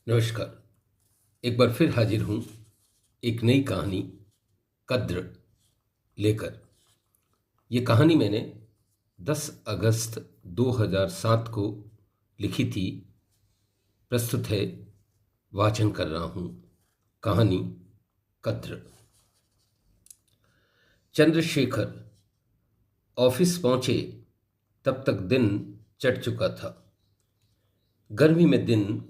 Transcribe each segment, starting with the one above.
नमस्कार। एक बार फिर हाजिर हूँ एक नई कहानी कद्र लेकर। ये कहानी मैंने 10 अगस्त 2007 को लिखी थी। प्रस्तुत है, वाचन कर रहा हूँ कहानी कद्र। चंद्रशेखर ऑफिस पहुंचे तब तक दिन चढ़ चुका था। गर्मी में दिन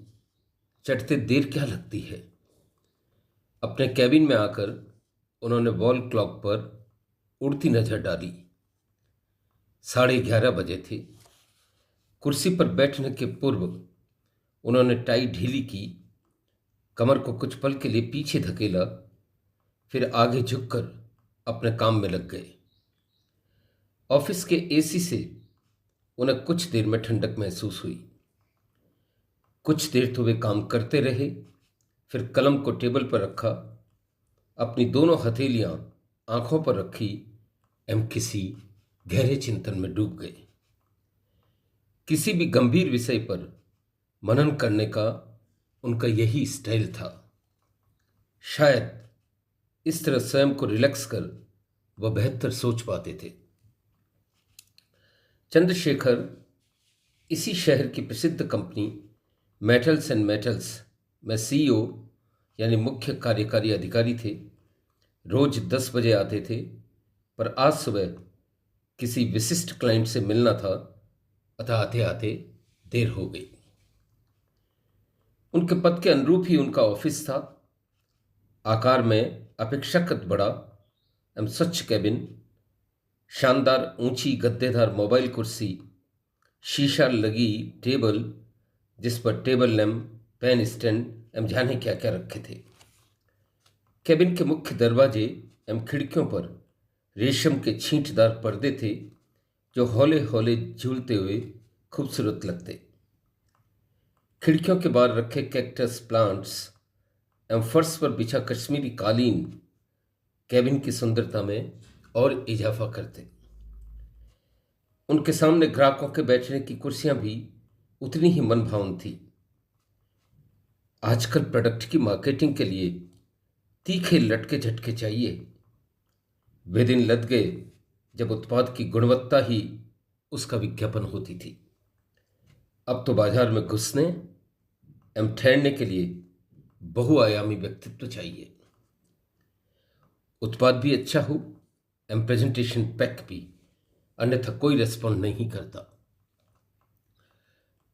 चढ़ते देर क्या लगती है। अपने कैबिन में आकर उन्होंने वॉल क्लॉक पर उड़ती नजर डाली। 11:30 बजे थे। कुर्सी पर बैठने के पूर्व उन्होंने टाई ढीली की, कमर को कुछ पल के लिए पीछे धकेला, फिर आगे झुककर अपने काम में लग गए। ऑफिस के एसी से उन्हें कुछ देर में ठंडक महसूस हुई। कुछ देर तो वे काम करते रहे, फिर कलम को टेबल पर रखा, अपनी दोनों हथेलियां आंखों पर रखी एवं किसी गहरे चिंतन में डूब गए। किसी भी गंभीर विषय पर मनन करने का उनका यही स्टाइल था। शायद इस तरह स्वयं को रिलैक्स कर वह बेहतर सोच पाते थे। चंद्रशेखर इसी शहर की प्रसिद्ध कंपनी मेटल्स एंड मेटल्स में सीईओ यानी मुख्य कार्यकारी अधिकारी थे। रोज 10 बजे आते थे, पर आज सुबह किसी विशिष्ट क्लाइंट से मिलना था, अतः आते आते देर हो गई। उनके पद के अनुरूप ही उनका ऑफिस था। आकार में अपेक्षाकृत बड़ा एवं स्वच्छ कैबिन, शानदार ऊंची गद्देदार मोबाइल कुर्सी, शीशा लगी टेबल जिस पर टेबल लैम्प, पेन स्टैंड एवं जाने क्या क्या रखे थे। कैबिन के मुख्य दरवाजे एवं खिड़कियों पर रेशम के छींटदार पर्दे थे जो हौले हौले झूलते हुए खूबसूरत लगते। खिड़कियों के बाहर रखे कैक्टस प्लांट्स एवं फर्श पर बिछा कश्मीरी कालीन कैबिन की सुंदरता में और इजाफा करते। उनके सामने ग्राहकों के बैठने की कुर्सियां भी उतनी ही मनभावन थी। आजकल प्रोडक्ट की मार्केटिंग के लिए तीखे लटके झटके चाहिए। वे दिन लद गए जब उत्पाद की गुणवत्ता ही उसका विज्ञापन होती थी। अब तो बाजार में घुसने एवं ठहरने के लिए बहुआयामी व्यक्तित्व चाहिए। उत्पाद भी अच्छा हो एवं प्रेजेंटेशन पैक भी, अन्यथा कोई रेस्पॉन्ड नहीं करता।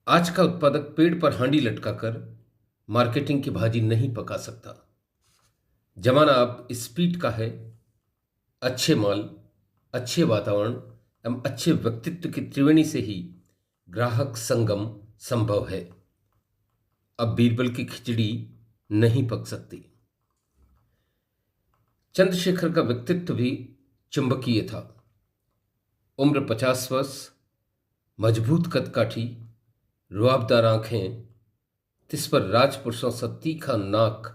आज का उत्पादक पेड़ पर हांडी लटकाकर मार्केटिंग की भाजी नहीं पका सकता। जमाना अब स्पीड का है। अच्छे माल, अच्छे वातावरण एवं अच्छे व्यक्तित्व की त्रिवेणी से ही ग्राहक संगम संभव है। अब बीरबल की खिचड़ी नहीं पक सकती। चंद्रशेखर का व्यक्तित्व भी चुंबकीय था। उम्र 50 वर्ष, मजबूत कदकाठी, रुआबदार आंखें, तिस पर राजपुरुषों सा तीखा नाक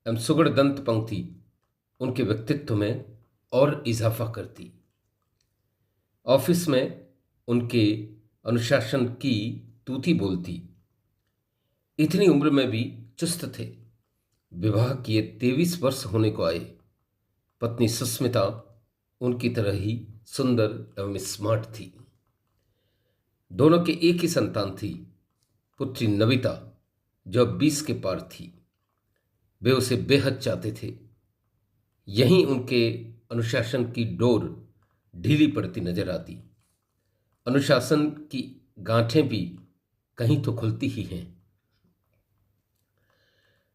एवं सुगढ़ दंत पंक्ति उनके व्यक्तित्व में और इजाफा करती। ऑफिस में उनके अनुशासन की तूती बोलती। इतनी उम्र में भी चुस्त थे। विवाह किए 23 वर्ष होने को आए। पत्नी सुस्मिता उनकी तरह ही सुंदर एवं स्मार्ट थी। दोनों के एक ही संतान थी, पुत्री नविता, जो अब 20 के पार थी। वे उसे बेहद चाहते थे। यहीं उनके अनुशासन की डोर ढीली पड़ती नजर आती। अनुशासन की गांठें भी कहीं तो खुलती ही हैं।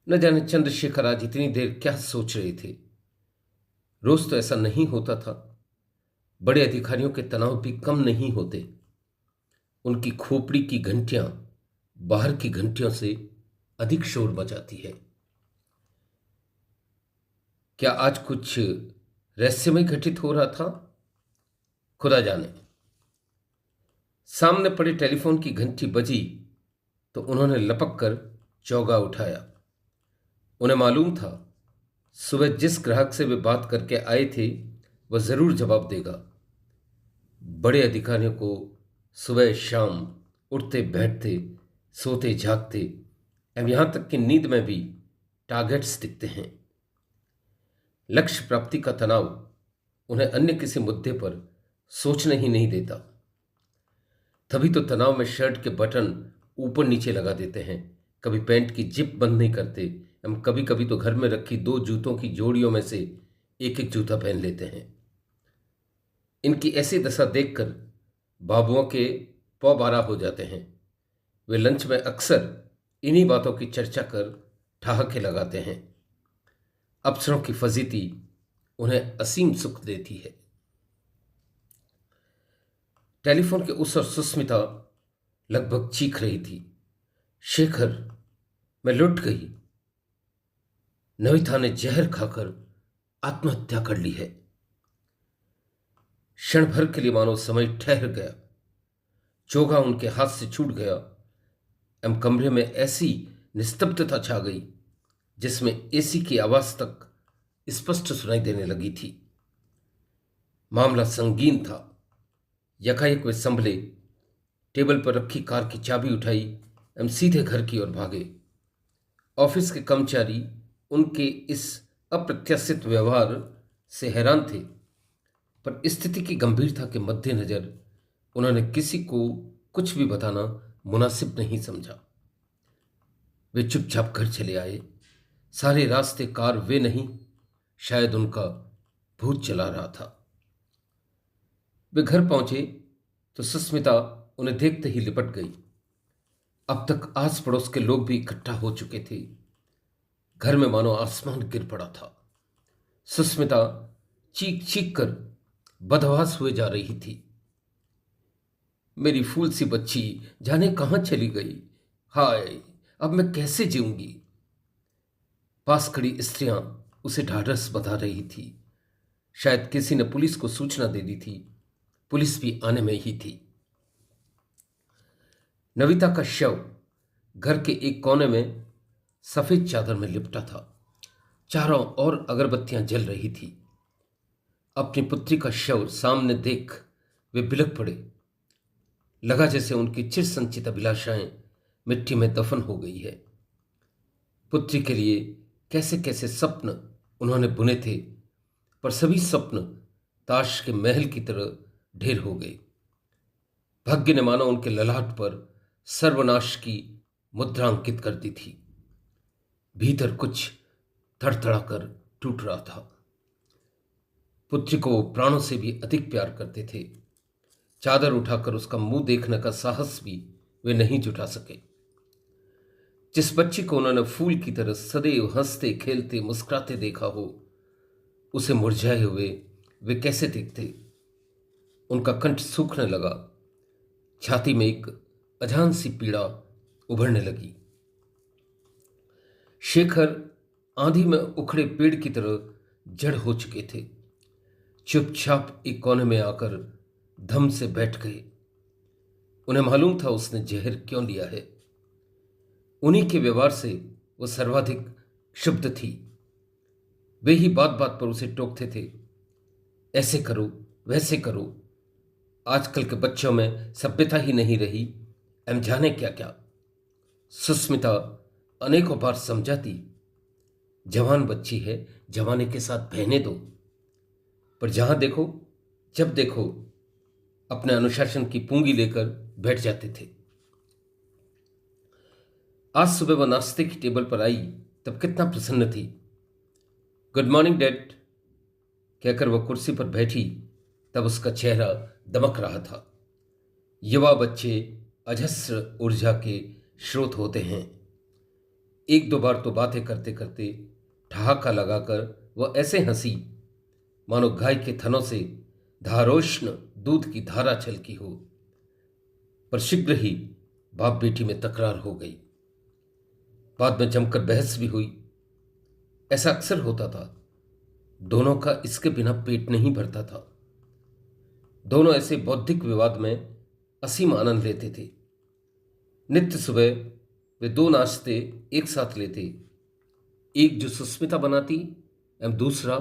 न जाने चंद्रशेखर आज इतनी देर क्या सोच रहे थे। रोज तो ऐसा नहीं होता था। बड़े अधिकारियों के तनाव भी कम नहीं होते। उनकी खोपड़ी की घंटियां बाहर की घंटियों से अधिक शोर मचाती है। क्या आज कुछ रहस्यमय घटित हो रहा था? खुदा जाने। सामने पड़े टेलीफोन की घंटी बजी तो उन्होंने लपक कर चौगा उठाया। उन्हें मालूम था सुबह जिस ग्राहक से वे बात करके आए थे वह जरूर जवाब देगा। बड़े अधिकारियों को सुबह शाम उठते बैठते, सोते जागते एवं यहां तक कि नींद में भी टारगेट्स दिखते हैं। लक्ष्य प्राप्ति का तनाव उन्हें अन्य किसी मुद्दे पर सोचने ही नहीं देता। तभी तो तनाव में शर्ट के बटन ऊपर नीचे लगा देते हैं, कभी पैंट की जिप बंद नहीं करते, एवं कभी कभी तो घर में रखी 2 जूतों की जोड़ियों में से एक एक जूता पहन लेते हैं। इनकी ऐसी दशा देखकर बाबुओं के पौ बारह हो जाते हैं। वे लंच में अक्सर इन्हीं बातों की चर्चा कर ठहाके लगाते हैं। अफसरों की फजीती उन्हें असीम सुख देती है। टेलीफोन के उस ओर सुस्मिता लगभग चीख रही थी, शेखर, मैं लुट गई। नविता ने जहर खाकर आत्महत्या कर ली है। क्षण भर के लिए मानो समय ठहर गया, चोगा उनके हाथ से छूट गया एवं कमरे में ऐसी निस्तब्धता छा गई जिसमें एसी की आवाज तक स्पष्ट सुनाई देने लगी थी। मामला संगीन था। यकायक वे संभले, टेबल पर रखी कार की चाबी उठाई एवं सीधे घर की ओर भागे। ऑफिस के कर्मचारी उनके इस अप्रत्याशित व्यवहार से हैरान थे, पर स्थिति की गंभीरता के मद्देनजर उन्होंने किसी को कुछ भी बताना मुनासिब नहीं समझा। वे चुपचाप घर चले आए। सारे रास्ते कार वे नहीं, शायद उनका भूत चला रहा था। वे घर पहुंचे तो सुस्मिता उन्हें देखते ही लिपट गई। अब तक आस पड़ोस के लोग भी इकट्ठा हो चुके थे। घर में मानो आसमान गिर पड़ा था। सुस्मिता चीख चीख कर बदहवास हुए जा रही थी। मेरी फूल सी बच्ची जाने कहां चली गई। हाय, अब मैं कैसे जीऊंगी। पास खड़ी स्त्रियां उसे ढाढ़स बंधा रही थी। शायद किसी ने पुलिस को सूचना दे दी थी। पुलिस भी आने में ही थी। नविता का शव घर के एक कोने में सफेद चादर में लिपटा था। चारों ओर अगरबत्तियां जल रही थी। अपनी पुत्री का शव सामने देख वे बिलख पड़े। लगा जैसे उनकी चिर संचित अभिलाषाएं मिट्टी में दफन हो गई है। पुत्री के लिए कैसे कैसे स्वप्न उन्होंने बुने थे, पर सभी स्वप्न ताश के महल की तरह ढेर हो गए। भाग्य ने मानो उनके ललाट पर सर्वनाश की मुद्रा अंकित कर दी थी। भीतर कुछ थड़थड़ा कर टूट रहा था। पुत्री को वो प्राणों से भी अधिक प्यार करते थे। चादर उठाकर उसका मुंह देखने का साहस भी वे नहीं जुटा सके। जिस बच्ची को उन्होंने फूल की तरह सदैव हंसते खेलते मुस्कुराते देखा हो, उसे मुरझाए हुए वे कैसे दिखते। उनका कंठ सूखने लगा। छाती में एक अजान सी पीड़ा उभरने लगी। शेखर आंधी में उखड़े पेड़ की तरह जड़ हो चुके थे। चुपचाप एक कोने में आकर धम से बैठ गए। उन्हें मालूम था उसने जहर क्यों लिया है। उन्हीं के व्यवहार से वो सर्वाधिक क्षुब्ध थी। वे ही बात बात पर उसे टोकते थे, ऐसे करो वैसे करो। आजकल के बच्चों में सभ्यता ही नहीं रही, एम जाने क्या क्या। सुस्मिता अनेकों बार समझाती, जवान बच्ची है, जवाने के साथ बहने दो, पर जहां देखो जब देखो अपने अनुशासन की पूंगी लेकर बैठ जाते थे। आज सुबह वह नाश्ते की टेबल पर आई तब कितना प्रसन्न थी। गुड मॉर्निंग डैड कहकर वह कुर्सी पर बैठी तब उसका चेहरा दमक रहा था। युवा बच्चे अजस्र ऊर्जा के स्रोत होते हैं। एक दो बार तो बातें करते करते ठहाका लगाकर वह ऐसे हंसी मानो गाय के थनों से धारोष्ण दूध की धारा छलकी हो। पर शीघ्र ही बाप बेटी में तकरार हो गई। बाद में जमकर बहस भी हुई। ऐसा अक्सर होता था। दोनों का इसके बिना पेट नहीं भरता था। दोनों ऐसे बौद्धिक विवाद में असीम आनंद लेते थे। नित्य सुबह वे 2 नाश्ते एक साथ लेते, एक जो सुस्मिता बनाती एवं दूसरा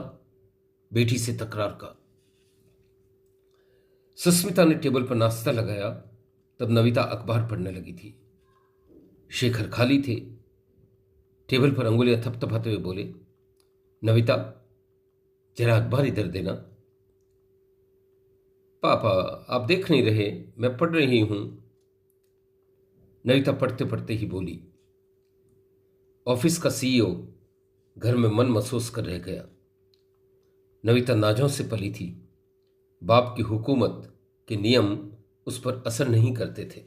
बेटी से तकरार का। सुस्मिता ने टेबल पर नाश्ता लगाया तब नविता अखबार पढ़ने लगी थी। शेखर खाली थे। टेबल पर अंगुलियां थपथपाते हुए बोले, नविता, जरा अखबार इधर देना। पापा, आप देख नहीं रहे, मैं पढ़ रही हूं। नविता पढ़ते पढ़ते ही बोली। ऑफिस का सीईओ घर में मन महसूस कर रह गया। नविता नाजों से पली थी। बाप की हुकूमत के नियम उस पर असर नहीं करते थे।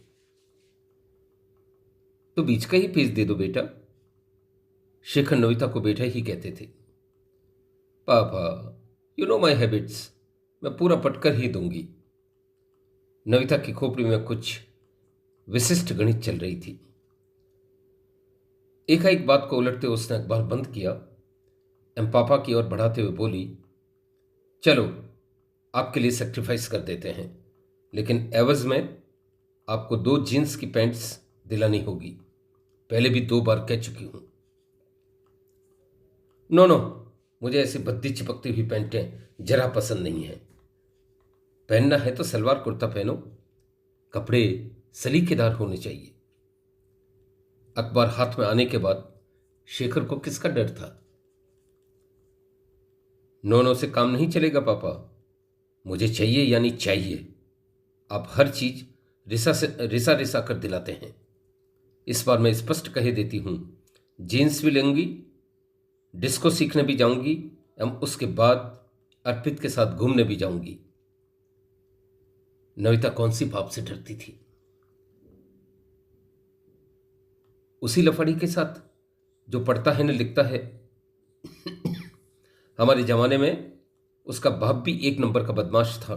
तो बीच का ही पेज दे दो बेटा। शेखर नविता को बेटा ही कहते थे। पापा, यू नो माई हैबिट्स, मैं पूरा पढ़कर ही दूंगी। नविता की खोपड़ी में कुछ विशिष्ट गणित चल रही थी। एकाएक बात को उलटते उसने अखबार बंद किया एवं पापा की ओर बढ़ाते हुए बोली, चलो आपके लिए सेक्रीफाइस कर देते हैं, लेकिन एवज में आपको 2 जीन्स की पैंट्स दिलानी होगी। पहले भी 2 बार कह चुकी हूं। नो नो, मुझे ऐसी भद्दी चिपकती हुई पैंटें जरा पसंद नहीं है। पहनना है तो सलवार कुर्ता पहनो, कपड़े सलीकेदार होने चाहिए। अखबार हाथ में आने के बाद शेखर को किसका डर था? नो से काम नहीं चलेगा पापा, मुझे चाहिए यानी चाहिए। आप हर चीज रिसा रिसा कर दिलाते हैं। इस बार मैं स्पष्ट कह देती हूं, जीन्स भी लेंगी, डिस्को सीखने भी जाऊंगी एवं उसके बाद अर्पित के साथ घूमने भी जाऊंगी। नविता कौन सी पाप से डरती थी? उसी लफड़ी के साथ जो पढ़ता है न लिखता है। हमारे जमाने में उसका बाप भी 1 नंबर का बदमाश था।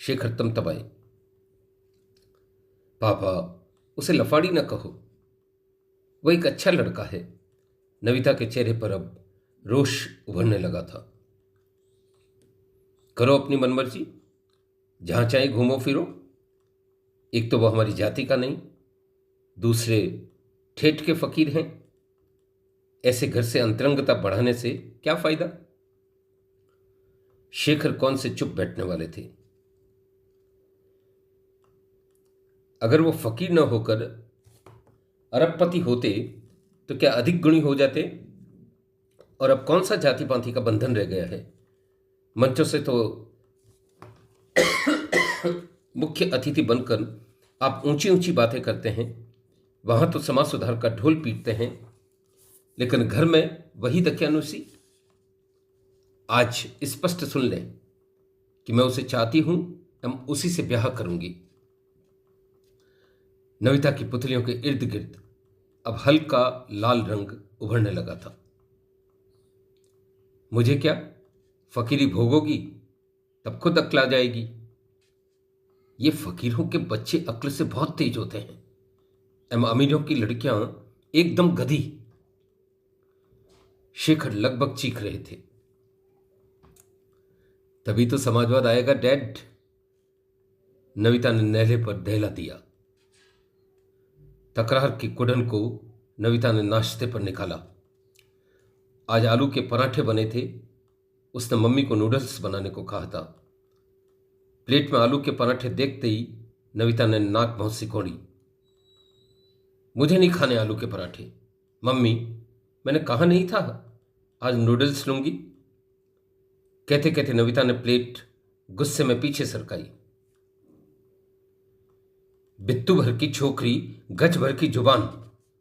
शेखर तमतमाए। पापा, उसे लफाड़ी न कहो, वो एक अच्छा लड़का है। नविता के चेहरे पर अब रोष उभरने लगा था। करो अपनी मनमर्जी, जहां चाहे घूमो फिरो। एक तो वो हमारी जाति का नहीं, दूसरे ठेठ के फकीर हैं। ऐसे घर से अंतरंगता बढ़ाने से क्या फायदा? शेखर कौन से चुप बैठने वाले थे। अगर वो फकीर न होकर अरबपति होते तो क्या अधिक गुणी हो जाते? और अब कौन सा जाति पांति का बंधन रह गया है? मंचों से तो मुख्य अतिथि बनकर आप ऊंची ऊंची बातें करते हैं, वहां तो समाज सुधार का ढोल पीटते हैं, लेकिन घर में वही दकियानुसी। आज स्पष्ट सुन लें कि मैं उसे चाहती हूं, हम उसी से ब्याह करूंगी। नविता की पुतलियों के इर्द गिर्द अब हल्का लाल रंग उभरने लगा था। मुझे क्या, फकीरी भोगोगी तब खुद अक्ल आ जाएगी। ये फकीरों के बच्चे अक्ल से बहुत तेज होते हैं, एवं अमीरों की लड़कियां एकदम गधी। शेखर लगभग चीख रहे थे। तभी तो समाजवाद आएगा डैड, नविता ने नेहले पर दहला दिया। तकरार की कुड़न को नविता ने नाश्ते पर निकाला। आज आलू के पराठे बने थे। उसने मम्मी को नूडल्स बनाने को कहा था। प्लेट में आलू के पराठे देखते ही नविता ने नाक बहुत सिकोड़ी। मुझे नहीं खाने आलू के पराठे। मम्मी, मैंने कहा नहीं था आज नूडल्स लूंगी? कहते कहते नविता ने प्लेट गुस्से में पीछे सरकाई। बित्तू भर की छोकरी, गज भर की जुबान,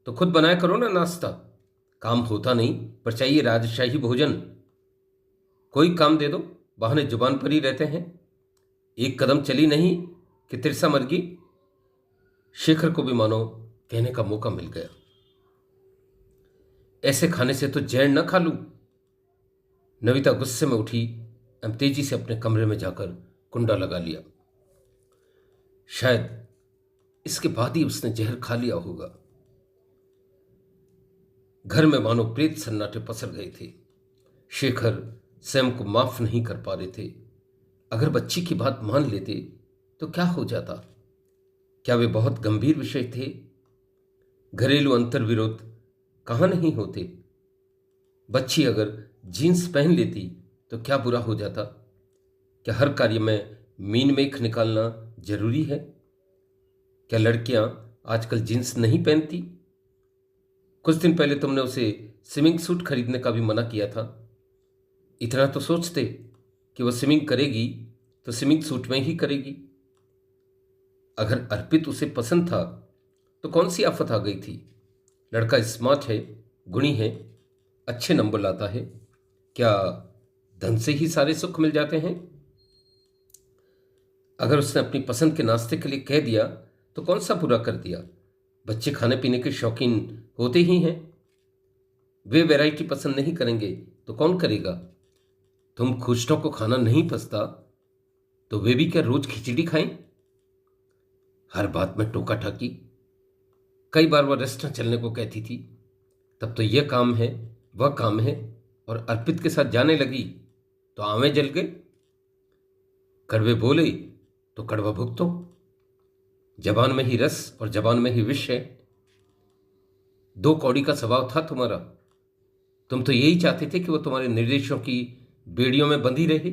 तो खुद बनाया करो ना नाश्ता। काम होता नहीं, पर चाहिए राजशाही भोजन। कोई काम दे दो, बहाने जुबान पर ही रहते हैं। एक कदम चली नहीं कि तिरसा मर गई। शेखर को भी मानो कहने का मौका मिल गया। ऐसे खाने से तो जहर न खा लूं। नविता गुस्से में उठी एवं तेजी से अपने कमरे में जाकर कुंडा लगा लिया। शायद इसके बाद ही उसने जहर खा लिया होगा। घर में मानो प्रेत सन्नाटे पसर गए थे। शेखर स्वयं को माफ नहीं कर पा रहे थे। अगर बच्ची की बात मान लेते तो क्या हो जाता? क्या वे बहुत गंभीर विषय थे? घरेलू अंतर्विरोध कहां नहीं होते? बच्ची अगर जीन्स पहन लेती तो क्या बुरा हो जाता? क्या हर कार्य में मीन मेख निकालना जरूरी है? क्या लड़कियां आजकल जीन्स नहीं पहनती? कुछ दिन पहले तुमने उसे स्विमिंग सूट खरीदने का भी मना किया था। इतना तो सोचते कि वह स्विमिंग करेगी तो स्विमिंग सूट में ही करेगी। अगर अर्पित उसे पसंद था तो कौन सी आफत आ गई थी। लड़का स्मार्ट है, गुणी है, अच्छे नंबर लाता है। क्या धन से ही सारे सुख मिल जाते हैं? अगर उसने अपनी पसंद के नाश्ते के लिए कह दिया तो कौन सा बुरा कर दिया। बच्चे खाने पीने के शौकीन होते ही हैं। वे वैरायटी पसंद नहीं करेंगे तो कौन करेगा। तुम खुशटों को खाना नहीं पसता तो वे भी क्या रोज खिचड़ी खाएं? हर बात में टोका टाकी। कई बार वह रेस्टोरेंट चलने को कहती थी, तब तो यह काम है वह काम है, और अर्पित के साथ जाने लगी तो आंवें जल गए। कड़वे बोले तो कड़वा भुगतो। जबान में ही रस और जबान में ही विष है। दो कौड़ी का स्वभाव था तुम्हारा। तुम तो यही चाहते थे कि वो तुम्हारे निर्देशों की बेड़ियों में बंधी रहे।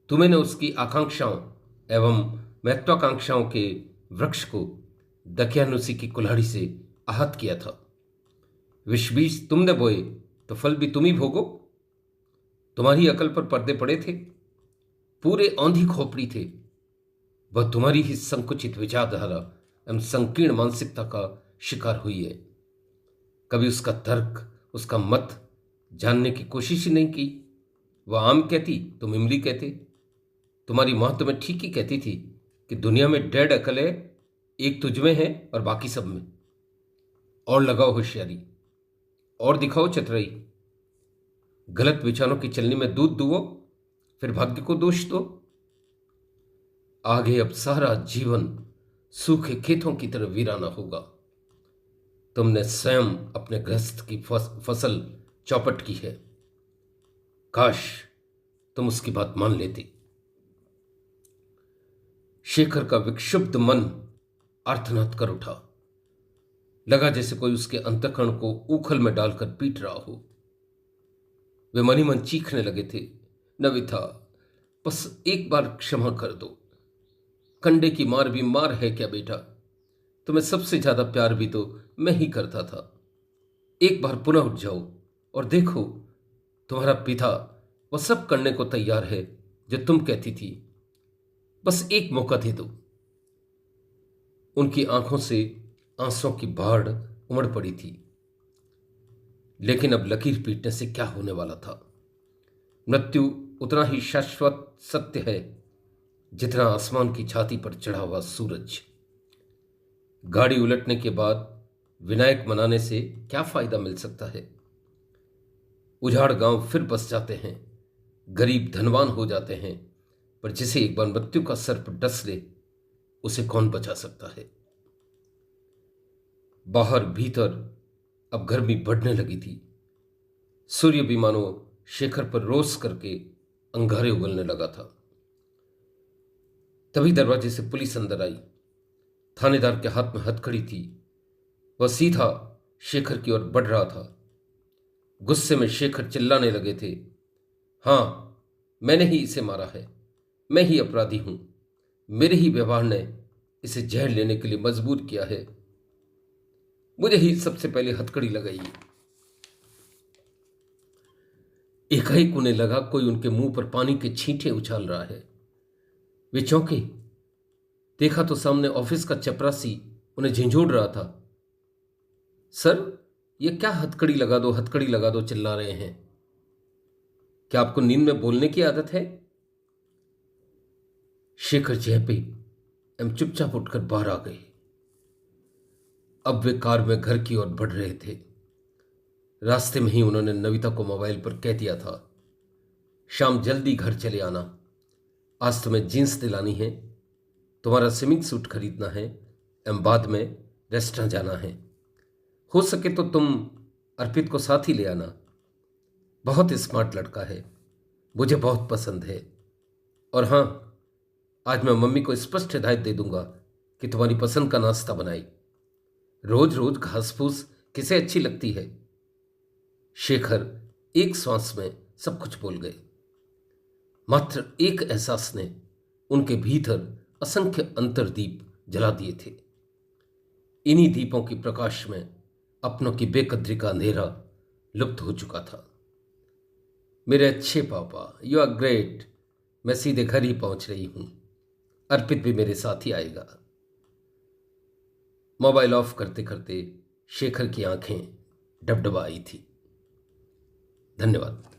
तुम्हें ने उसकी आकांक्षाओं एवं महत्वाकांक्षाओं के वृक्ष को दकियानुसी की कुल्हाड़ी से आहत किया था। विष बीज तुमने बोए तो फल भी तुम ही भोगो। तुम्हारी अकल पर पर्दे पड़े थे, पूरे औंधी खोपड़ी थे। वह तुम्हारी ही संकुचित विचारधारा एवं संकीर्ण मानसिकता का शिकार हुई है। कभी उसका तर्क, उसका मत जानने की कोशिश ही नहीं की। वह आम कहती, तुम इमली कहते। तुम्हारी मां तुम्हें ठीक ही कहती थी कि दुनिया में डेढ़ अकल है, एक तुझमें है और बाकी सब में। और लगाओ होशियारी, और दिखाओ चतुराई। गलत विचारों की चलनी में दूध दुओ, फिर भाग्य को दोष दो। आगे अब सारा जीवन सूखे खेतों की तरह वीराना होगा। तुमने स्वयं अपने गृहस्थ की फसल चौपट की है। काश तुम उसकी बात मान लेती। शेखर का विक्षुब्ध मन आर्तनाद कर उठा। लगा जैसे कोई उसके अंतःकरण को उखल में डालकर पीट रहा हो। वे मन ही मन चीखने लगे थे, नविथा, बस एक बार क्षमा कर दो। कंडे की मार भी मार है क्या बेटा? तुम्हें सबसे ज्यादा प्यार भी तो मैं ही करता था। एक बार पुनः उठ जाओ और देखो, तुम्हारा पिता वह सब करने को तैयार है जो तुम कहती थी। बस एक मौका दे दो। उनकी आंखों से आंसुओं की बाढ़ उमड़ पड़ी थी। लेकिन अब लकीर पीटने से क्या होने वाला था। मृत्यु उतना ही शाश्वत सत्य है जितना आसमान की छाती पर चढ़ा हुआ सूरज। गाड़ी उलटने के बाद विनायक मनाने से क्या फायदा मिल सकता है। उजाड़ गांव फिर बस जाते हैं, गरीब धनवान हो जाते हैं, पर जिसे एक बार मृत्यु का सर्प डस ले उसे कौन बचा सकता है। बाहर भीतर अब गर्मी बढ़ने लगी थी। सूर्य भी मानो शेखर पर रोष करके अंगारे उगलने लगा था। तभी दरवाजे से पुलिस अंदर आई। थानेदार के हाथ में हथकड़ी थी। वह सीधा शेखर की ओर बढ़ रहा था। गुस्से में शेखर चिल्लाने लगे थे, हां, मैंने ही इसे मारा है, मैं ही अपराधी हूं, मेरे ही व्यवहार ने इसे जहर लेने के लिए मजबूर किया है, मुझे ही सबसे पहले हथकड़ी लगाई। एकाएक उन्हें लगा कोई उनके मुंह पर पानी के छींटे उछाल रहा है। वे चौंके। देखा तो सामने ऑफिस का चपरासी उन्हें झिंझोड़ रहा था। सर, ये क्या हथकड़ी लगा दो, हथकड़ी लगा दो चिल्ला रहे हैं? क्या आपको नींद में बोलने की आदत है? शेखर चेहपे एवं चुपचाप उठकर बाहर आ गए। अब वे कार में घर की ओर बढ़ रहे थे। रास्ते में ही उन्होंने नविता को मोबाइल पर कह दिया था, शाम जल्दी घर चले आना, आज तुम्हें जींस दिलानी है, तुम्हारा स्विमिंग सूट खरीदना है एवं बाद में रेस्टोरेंट जाना है। हो सके तो तुम अर्पित को साथ ही ले आना। बहुत स्मार्ट लड़का है, मुझे बहुत पसंद है। और हाँ, आज मैं मम्मी को स्पष्ट हिदायत दे दूंगा कि तुम्हारी पसंद का नाश्ता बनाए। रोज रोज घास फूस किसे अच्छी लगती है। शेखर एक श्वास में सब कुछ बोल गए। मात्र एक एहसास ने उनके भीतर असंख्य अंतर्दीप जला दिए थे। इन्हीं दीपों के प्रकाश में अपनों की बेकदरी का अंधेरा लुप्त हो चुका था। मेरे अच्छे पापा, यू आर ग्रेट। मैं सीधे घर ही पहुंच रही हूं। अर्पित भी मेरे साथ ही आएगा। मोबाइल ऑफ करते करते शेखर की आंखें डबडबा आई थी। धन्यवाद।